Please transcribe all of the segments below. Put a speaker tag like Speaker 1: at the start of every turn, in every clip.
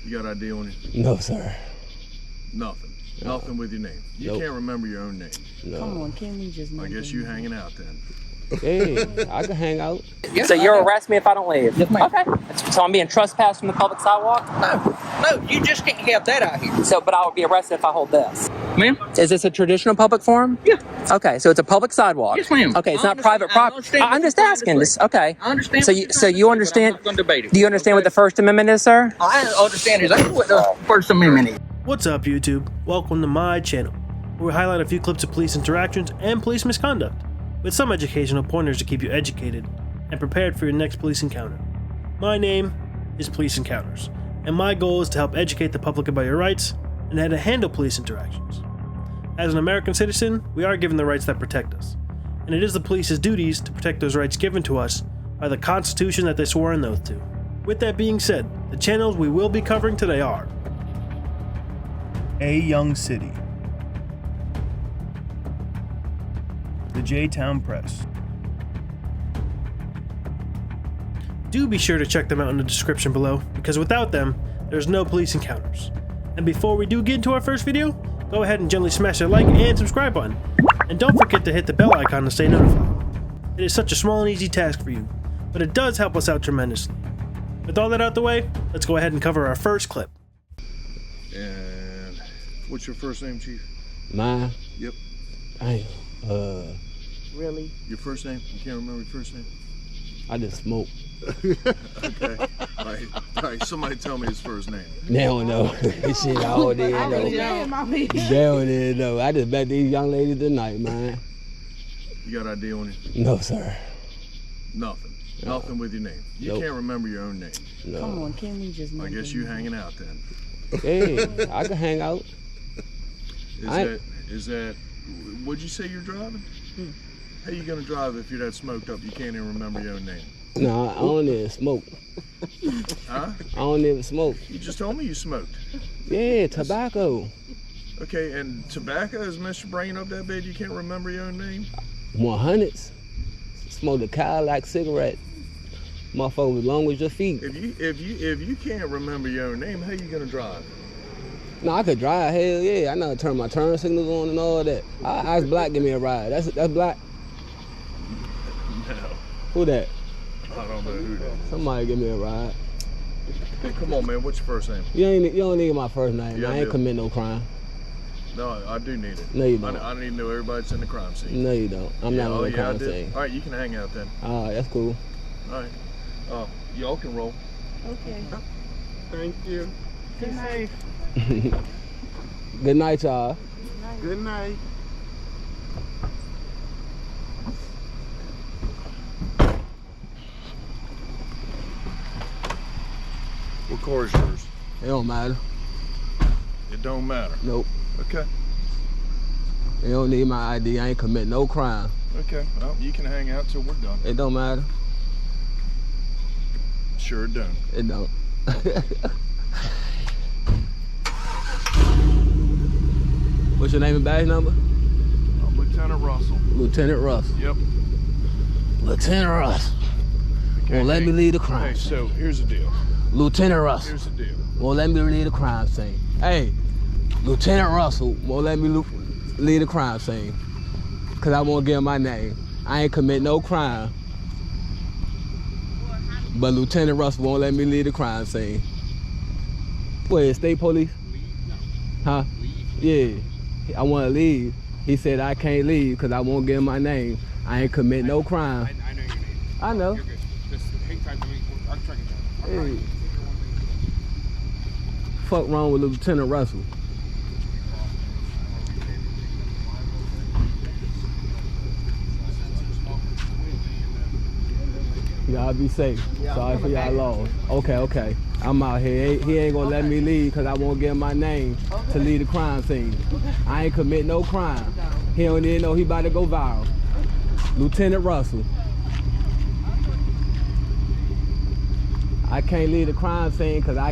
Speaker 1: You got ID on you?
Speaker 2: No, sir.
Speaker 1: Nothing.
Speaker 2: No.
Speaker 1: Nothing with your name. You
Speaker 2: Nope.
Speaker 1: can't remember your own name.
Speaker 2: No.
Speaker 3: Come on, can we just...
Speaker 1: I guess you hanging out then.
Speaker 2: Hey, I can hang out.
Speaker 4: So you'll arrest me if I don't leave?
Speaker 5: Yes, ma'am.
Speaker 4: Okay. So I'm being trespassed from the public sidewalk?
Speaker 5: No, you just can't have that out here.
Speaker 4: So, but I would be arrested if I hold this.
Speaker 5: Ma'am?
Speaker 4: Is this a traditional public forum?
Speaker 5: Yeah.
Speaker 4: Okay, so it's a public sidewalk.
Speaker 5: Yes, ma'am.
Speaker 4: Okay, it's
Speaker 5: I
Speaker 4: not private property. I'm just asking. This, okay.
Speaker 5: I understand.
Speaker 4: So you understand?
Speaker 5: I'm not going to debate it.
Speaker 4: Do you understand what the First Amendment is, sir?
Speaker 5: I understand exactly what the First Amendment is.
Speaker 6: What's up, YouTube? Welcome to my channel, where we highlight a few clips of police interactions and police misconduct, with some educational pointers to keep you educated and prepared for your next police encounter. My name is Police Encounters, and my goal is to help educate the public about your rights and how to handle police interactions. As an American citizen, we are given the rights that protect us, and it is the police's duties to protect those rights given to us by the Constitution that they swore an oath to. With that being said, the channels we will be covering today are A Young City, the J-Town Press. Do be sure to check them out in the description below, because without them, there's no police encounters. And before we do get into our first video, go ahead and gently smash that like and subscribe button. And don't forget to hit the bell icon to stay notified. It is such a small and easy task for you, but it does help us out tremendously. With all that out the way, let's go ahead and cover our first clip.
Speaker 1: And what's your first name, Chief?
Speaker 2: Mine?
Speaker 1: Yep.
Speaker 3: Really?
Speaker 1: Your first name? You can't remember your first name?
Speaker 2: I just smoke.
Speaker 1: Okay. All right. Somebody tell me his first name.
Speaker 2: They don't know. Shit, I don't even know. They don't even know. I just met these young ladies tonight, man.
Speaker 1: You got ID on you?
Speaker 2: No, sir.
Speaker 1: Nothing. Nothing with your name. You
Speaker 2: Nope.
Speaker 1: can't remember your own name.
Speaker 2: No.
Speaker 3: Come on, can we just...
Speaker 1: I guess you hanging out then.
Speaker 2: Hey, I can hang out.
Speaker 1: Is that, what'd you say you're driving? How you gonna drive if you're that smoked up you can't even remember your own name?
Speaker 2: No, I don't even smoke.
Speaker 1: Huh?
Speaker 2: I don't even smoke.
Speaker 1: You just told me you smoked.
Speaker 2: Yeah, tobacco.
Speaker 1: Okay, and tobacco has messed your brain up that bad you can't remember your own name?
Speaker 2: 100s. Smoke a Cadillac cigarette. Motherfucker, as long as your feet.
Speaker 1: If you can't remember your own name, how you gonna drive?
Speaker 2: No, I could drive. Hell yeah, I know how to turn my turn signals on and all that. I ask Black give me a ride. That's Black.
Speaker 1: No,
Speaker 2: Who that?
Speaker 1: I don't know who that is.
Speaker 2: Somebody give me a ride.
Speaker 1: Hey, come on, man. What's your first name?
Speaker 2: You don't need my first name.
Speaker 1: Yeah,
Speaker 2: I
Speaker 1: I
Speaker 2: ain't
Speaker 1: do.
Speaker 2: commit no crime.
Speaker 1: No, I do need it.
Speaker 2: No, you don't.
Speaker 1: I need to know everybody that's in the crime scene.
Speaker 2: No, you don't. I'm not on the
Speaker 1: I
Speaker 2: crime
Speaker 1: do.
Speaker 2: scene.
Speaker 1: All right, you can hang out then.
Speaker 2: All right, that's cool.
Speaker 1: All right. Y'all can roll.
Speaker 3: Okay.
Speaker 1: Thank you.
Speaker 3: Good night.
Speaker 2: Good night, y'all.
Speaker 1: Good night. What car is yours?
Speaker 2: It don't matter.
Speaker 1: It don't matter.
Speaker 2: Nope.
Speaker 1: Okay.
Speaker 2: You don't need my ID. I ain't commit no crime.
Speaker 1: Okay. Well, you can hang out till we're done.
Speaker 2: It don't matter.
Speaker 1: Sure it don't.
Speaker 2: It don't. What's your name and badge number?
Speaker 1: I'm Lieutenant Russell.
Speaker 2: Lieutenant Russ.
Speaker 1: Yep.
Speaker 2: Lieutenant Russ.
Speaker 1: Okay,
Speaker 2: Won't let me leave the crime
Speaker 1: Hey,
Speaker 2: scene.
Speaker 1: so here's the deal.
Speaker 2: Lieutenant Russell.
Speaker 1: Here's the deal.
Speaker 2: Won't let me leave the crime scene. Hey, Lieutenant Russell won't let me leave the crime scene. Cause I won't give him my name. I ain't commit no crime. But Lieutenant Russell won't let me leave the crime scene. Wait, state police? Huh? Yeah, I wanna leave. He said I can't leave cause I won't give him my name. I ain't commit no crime.
Speaker 7: I know your name.
Speaker 2: I know.
Speaker 7: You're good. Just hang tight to me. I'm trying to
Speaker 2: Hey. Fuck wrong with Lieutenant Russell? Y'all be safe. Sorry for y'all loss. Okay. I'm out here. He ain't gonna let me leave because I won't give him my name to leave the crime scene. I ain't commit no crime. He don't even know he about to go viral. Lieutenant Russell. I can't leave the crime scene because I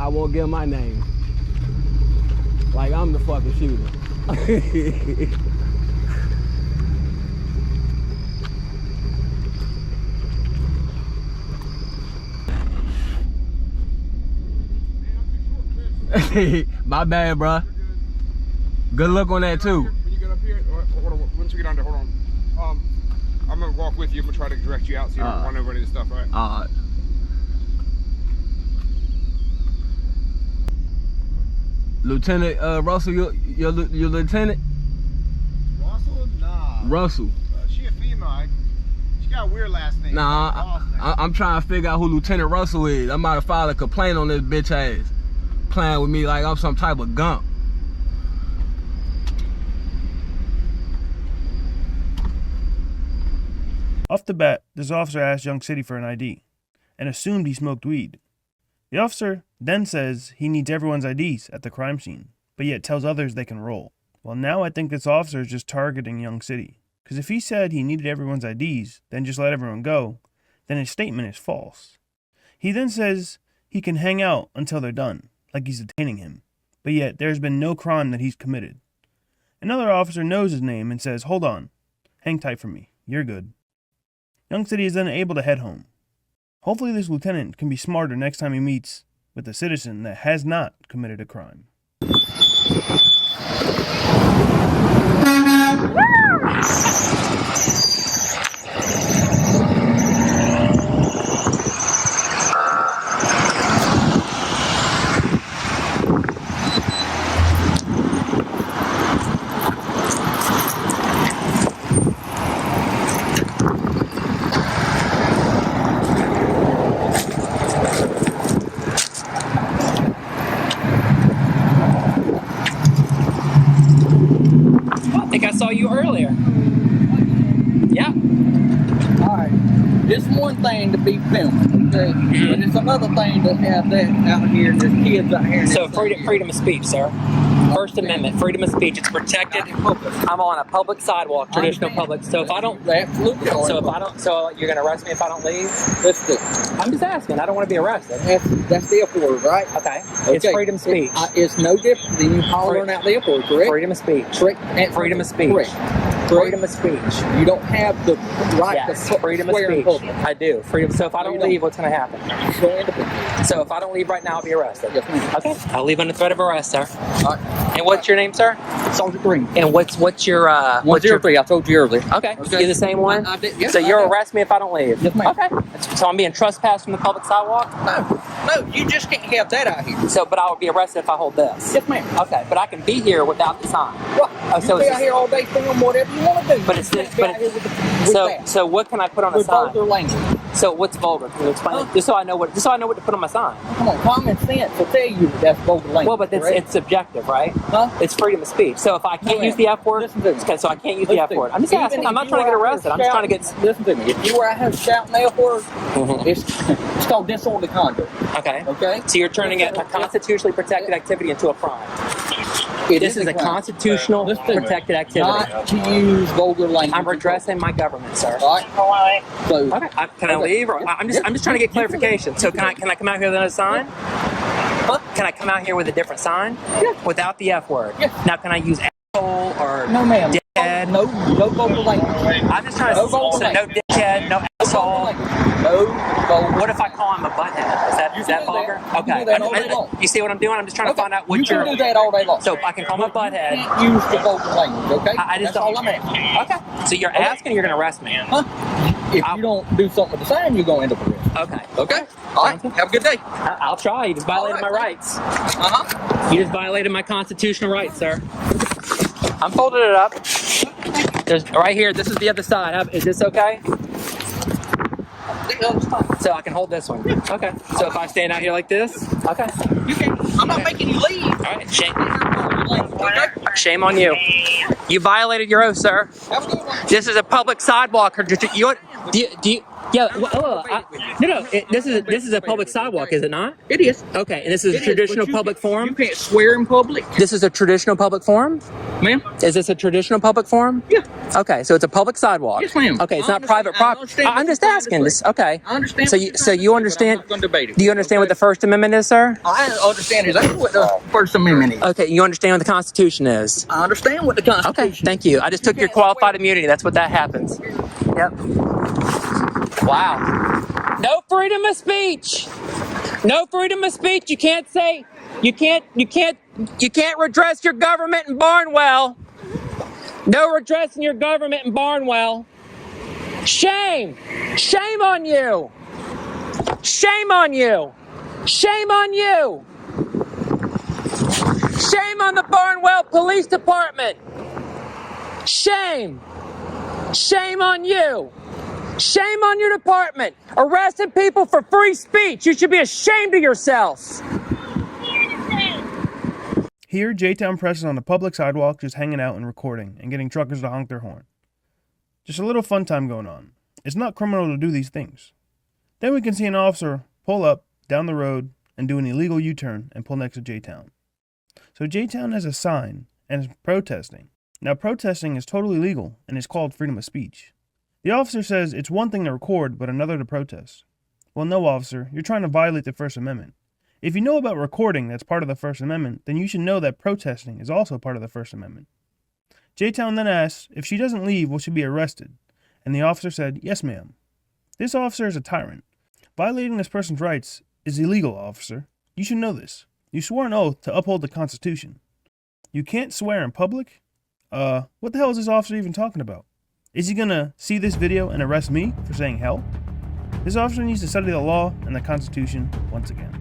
Speaker 2: won't give him my name. Like I'm the fucking shooter. My bad, bro. Good luck on that too.
Speaker 7: When you get up here, hold on. Once we get under, hold on. I'm gonna walk with you. I'm gonna try to direct you out so you don't run over any of this stuff, right?
Speaker 2: Lieutenant Russell, your lieutenant?
Speaker 8: Russell? Nah.
Speaker 2: Russell.
Speaker 8: She a female. She got a weird last name.
Speaker 2: Nah, I'm trying to figure out who Lieutenant Russell is. I'm about to file a complaint on this bitch ass. Playing with me like I'm some type of gump.
Speaker 6: Off the bat, this officer asked Young City for an ID and assumed he smoked weed. The officer then says he needs everyone's IDs at the crime scene, but yet tells others they can roll. Well, now I think this officer is just targeting Young City, because if he said he needed everyone's IDs, then just let everyone go, then his statement is false. He then says he can hang out until they're done, like he's detaining him, but yet there's been no crime that he's committed. Another officer knows his name and says, "Hold on, hang tight for me, you're good." Young City is then able to head home. Hopefully this lieutenant can be smarter next time he meets with a citizen that has not committed a crime.
Speaker 4: I think I saw you earlier. Yeah.
Speaker 5: Alright. It's one thing to be filming, okay? But it's another thing to have that out here, and there's kids out here.
Speaker 4: So freedom of speech, sir. First Amendment, freedom of speech, it's protected. I'm on a public sidewalk, traditional public. So if I don't,
Speaker 5: Absolutely.
Speaker 4: so you're gonna arrest me if I don't leave?
Speaker 5: Let's do.
Speaker 4: I'm just asking. I don't want to be arrested.
Speaker 5: That's the F word, right?
Speaker 4: Okay. It's freedom of speech.
Speaker 5: It's no different than you hollering out the F word, correct?
Speaker 4: Freedom of speech.
Speaker 5: Correct.
Speaker 4: Freedom of speech.
Speaker 5: Correct.
Speaker 4: Freedom of speech.
Speaker 5: You don't have the right
Speaker 4: Yes,
Speaker 5: to
Speaker 4: freedom of
Speaker 5: swear in
Speaker 4: speech.
Speaker 5: public.
Speaker 4: I do. Freedom. So if I don't leave, what's gonna happen?
Speaker 5: Go into the
Speaker 4: So if I don't leave right now, I'll be arrested.
Speaker 5: Yes, ma'am.
Speaker 4: Okay. I'll leave under threat of arrest, sir.
Speaker 5: All right.
Speaker 4: And what's your name, sir?
Speaker 5: Sergeant Green.
Speaker 4: And what's your
Speaker 5: 103. I told you earlier.
Speaker 4: Okay. You're the same one?
Speaker 5: I did, yes,
Speaker 4: so you'll
Speaker 5: I did.
Speaker 4: arrest me if I don't leave?
Speaker 5: Yes, ma'am.
Speaker 4: Okay. So I'm being trespassed from the public sidewalk?
Speaker 5: No, you just can't have that out here.
Speaker 4: So, but I will be arrested if I hold this?
Speaker 5: Yes, ma'am.
Speaker 4: Okay. But I can be here without the sign?
Speaker 5: What?
Speaker 4: Oh, so
Speaker 5: you
Speaker 4: it's
Speaker 5: be out here all day filming whatever you want to do.
Speaker 4: But it's
Speaker 5: You
Speaker 4: this,
Speaker 5: can't be
Speaker 4: but
Speaker 5: out here with that.
Speaker 4: so what can I put on a
Speaker 5: With
Speaker 4: sign?
Speaker 5: vulgar language.
Speaker 4: So what's vulgar? Can you explain it? Just so I know what to put on my sign.
Speaker 5: Come on, common sense will tell you that that's vulgar language.
Speaker 4: Well, but it's subjective, right?
Speaker 5: Huh?
Speaker 4: It's freedom of speech. So if I can't use the F word,
Speaker 5: Listen to me.
Speaker 4: okay, so I can't use the F word. I'm just asking. I'm not trying to get arrested. I'm just trying to get.
Speaker 5: Listen to me. If you were out here shouting the F word, it's called disorderly conduct.
Speaker 4: Okay.
Speaker 5: Okay.
Speaker 4: So you're turning a constitutionally protected activity into a crime. This is a
Speaker 5: crime.
Speaker 4: constitutional
Speaker 5: Listen to me.
Speaker 4: protected activity.
Speaker 5: Not to use vulgar language.
Speaker 4: I'm redressing my government, sir.
Speaker 5: All right. So,
Speaker 4: Okay. Can I leave? Or I'm just trying to get clarification. So can I come out here with another sign?
Speaker 5: Huh?
Speaker 4: Can I come out here with a different sign?
Speaker 5: Yeah.
Speaker 4: Without the F word.
Speaker 5: Yeah.
Speaker 4: Now can I use asshole or
Speaker 5: no, ma'am.
Speaker 4: dickhead?
Speaker 5: No vulgar language.
Speaker 4: I'm just trying to
Speaker 5: No vulgar
Speaker 4: so no
Speaker 5: language.
Speaker 4: dickhead, no asshole.
Speaker 5: No vulgar.
Speaker 4: What if I call him a butthead? Is that
Speaker 5: do
Speaker 4: vulgar?
Speaker 5: that. You
Speaker 4: Okay.
Speaker 5: can do that all day long.
Speaker 4: You see what I'm doing? I'm just trying to find out what
Speaker 5: you can do that all day long.
Speaker 4: So I can call him a butthead.
Speaker 5: You can't use the vulgar language, okay?
Speaker 4: I just
Speaker 5: That's all
Speaker 4: don't.
Speaker 5: I'm asking.
Speaker 4: Okay. So you're asking, or you're gonna arrest me?
Speaker 5: Huh? If you don't do something with the sign, you're going to end up arrested.
Speaker 4: Okay.
Speaker 5: Okay? All right. Have a good day.
Speaker 4: I'll try. You just violated my rights. You just violated my constitutional rights, sir. I'm folding it up. There's right here. This is the other side. Is this okay? So I can hold this one. Okay. So if I stand out here like this, okay.
Speaker 5: You can. I'm not making you leave.
Speaker 4: All right.
Speaker 5: Okay?
Speaker 4: Shame on you. You violated your oath, sir.
Speaker 5: Have a good one.
Speaker 4: This is a public sidewalk. Yeah. This is a public sidewalk, is it not?
Speaker 5: It is.
Speaker 4: Okay. And this is a traditional public
Speaker 5: You
Speaker 4: forum.
Speaker 5: can't swear in public.
Speaker 4: This is a traditional public forum.
Speaker 5: Ma'am?
Speaker 4: Is this a traditional public forum?
Speaker 5: Yeah.
Speaker 4: Okay, so it's a public sidewalk.
Speaker 5: Yes, ma'am.
Speaker 4: Okay, it's
Speaker 5: I
Speaker 4: not private property.
Speaker 5: understand
Speaker 4: I'm
Speaker 5: what
Speaker 4: just
Speaker 5: you're
Speaker 4: asking.
Speaker 5: trying to
Speaker 4: This okay.
Speaker 5: I understand.
Speaker 4: So
Speaker 5: what
Speaker 4: you
Speaker 5: you're
Speaker 4: so
Speaker 5: trying to
Speaker 4: you
Speaker 5: say,
Speaker 4: understand?
Speaker 5: but I'm not going to debate it.
Speaker 4: Do you understand what the First Amendment is, sir?
Speaker 5: I understand exactly what the First Amendment is.
Speaker 4: Okay, you understand what the Constitution is.
Speaker 5: I understand what the Constitution
Speaker 4: Okay, thank you. I just took your qualified immunity. That's what that happens. Yep. Wow. No freedom of speech. No freedom of speech. You can't say, you can't redress your government in Barnwell. No redressing your government in Barnwell. Shame! Shame on you! Shame on you! Shame on you! Shame on the Barnwell Police Department! Shame! Shame on you! Shame on your department! Arresting people for free speech! You should be ashamed of yourselves!
Speaker 6: Here, J-Town Press is on the public sidewalk just hanging out and recording and getting truckers to honk their horn. Just a little fun time going on. It's not criminal to do these things. Then we can see an officer pull up down the road and do an illegal U-turn and pull next to J-Town. So J-Town has a sign and is protesting. Now protesting is totally legal and is called freedom of speech. The officer says it's one thing to record but another to protest. Well, no, officer, you're trying to violate the First Amendment. If you know about recording that's part of the First Amendment, then you should know that protesting is also part of the First Amendment. J-Town then asks if she doesn't leave, will she be arrested? And the officer said, yes, ma'am. This officer is a tyrant. Violating this person's rights is illegal, officer. You should know this. You swore an oath to uphold the Constitution. You can't swear in public? What the hell is this officer even talking about? Is he gonna see this video and arrest me for saying hell? This officer needs to study the law and the Constitution once again.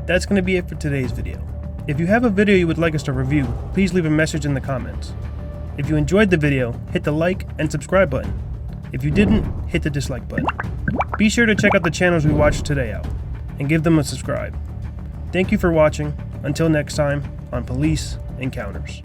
Speaker 6: That's going to be it for today's video. If you have a video you would like us to review, please leave a message in the comments. If you enjoyed the video, hit the like and subscribe button. If you didn't, hit the dislike button. Be sure to check out the channels we watched today out, and give them a subscribe. Thank you for watching. Until next time, on Police Encounters.